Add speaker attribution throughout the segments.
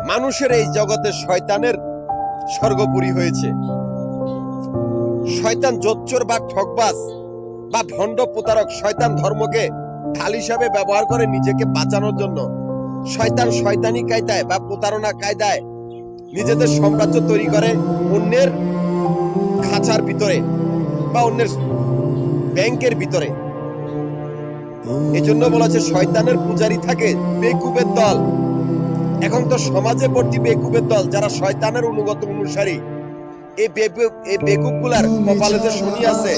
Speaker 1: মানুষের এই জগতে শয়তানের স্বর্গপুরী হয়েছে। শয়তান জোচ্চোর বা ঠকবাজ বা ভণ্ড প্রতারক শয়তান ধর্মকে ঢাল হিসাবে ব্যবহার করে নিজেকে বাঁচানোর জন্য। শয়তান শয়তানি কায়দায় বা প্রতারণা কায়দায় নিজেদের সাম্রাজ্য তৈরি করে অন্যের খাঁচার ভিতরে বা অন্যের ব্যাংকের ভিতরে। এজন্য বলা হচ্ছে শয়তানের পূজারী থাকে বেকুবের দল। এখন তো সমাজে ভর্তি বেকুবের দল, যারা শয়তানের অনুগত অনুসারী। এই বেকুব গুলার কপালে যে শনি আছে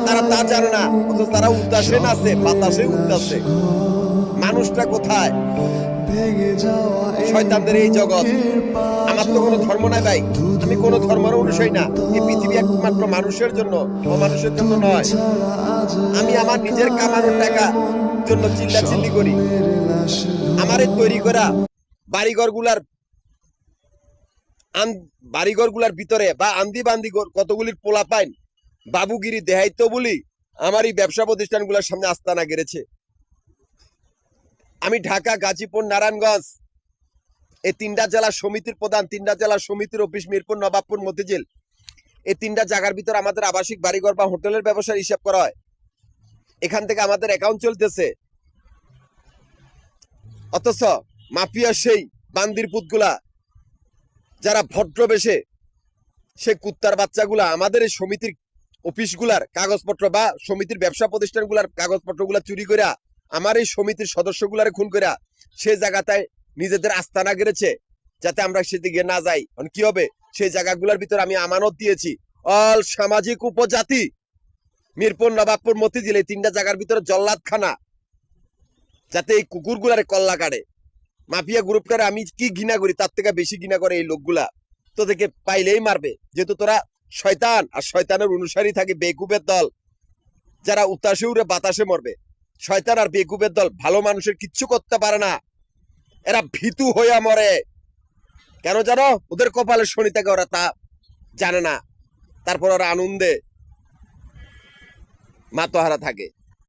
Speaker 1: তারা তা জানে না, অথচ তারা উদ্দাসে নাচে, বাতাসে উদ্দাসে। মানুষটা কোথায়? শয়তানদের এই জগৎ। আমার তো কোনো ধর্ম নাই ভাই, আমি কোনো ধর্মের অনুসারী না। এই পৃথিবী একমাত্র মানুষের জন্য, অমানুষের জন্য নয়। আমি আমার নিজের কামানোর টাকা জন্য চিল্লাচিল্লি করি। আমার এই তৈরি করা বাড়িঘর গুলার ভিতরে বা আন্দি বান্দি কতগুলির পোলা পাইন বাবুগিরি দেহাইতো বলি আমার এই ব্যবসা প্রতিষ্ঠানগুলোর সামনে আস্তানা গেড়েছে। আমি ঢাকা, গাজীপুর, নারায়ণগঞ্জ এই তিনটা জেলা সমিতির প্রধান, তিনটা জেলা সমিতির অফিস মিরপুর, নবাবপুর, মতিঝিল, এই তিনটা জায়গার ভিতর আমাদের আবাসিক বাড়িঘর বা হোটেলের ব্যবসার হিসাব করা হয়। এখান থেকে আমাদের অ্যাকাউন্ট চলতেছে। অথচ মাফিয়া সেই বান্দির পুতগুলা, যারা ভদ্রবেশে সেই কুত্তার বাচ্চাগুলা আমাদের এই সমিতির অফিসগুলার কাগজপত্র বা সমিতির ব্যবসা প্রতিষ্ঠানগুলার কাগজপত্রগুলা চুরি করে আমার এই সমিতির সদস্যগুলারে খুন করে সে জায়গাটায় নিজেদের আস্তানা গেড়েছে, যাতে আমরা সেদিকে না যাই। কি হবে? সেই জায়গাগুলোর ভিতর আমি আমানত দিয়েছি অল সামাজিক উপজাতি, মিরপুর, নবাবপুর, মতিঝিল, এই তিনটা জায়গার ভিতরে জল্লাদখানা, যাতে এই কুকুরগুলারে কল্লা কাটে। মাফিয়া গ্রুপটারে আমি কি ঘৃণা করি, তার থেকে বেশি ঘৃণা করে এই লোকগুলা। তোদেরকে পাইলেই মারবে, যেহেতু তোরা শয়তান আর শয়তানের অনুসারী থাকে বেকুবের দল, যারা উতাসে উড়ে বাতাসে মরবে। শয়তান আর বেকুবের দল ভালো মানুষের কিচ্ছু করতে পারে না, এরা ভীতু হইয়া মরে। কেন জানো? ওদের কপালে শনি থাকে, ওরা তা জানে না। তারপর ওরা আনন্দে মাতোহারা থাকে।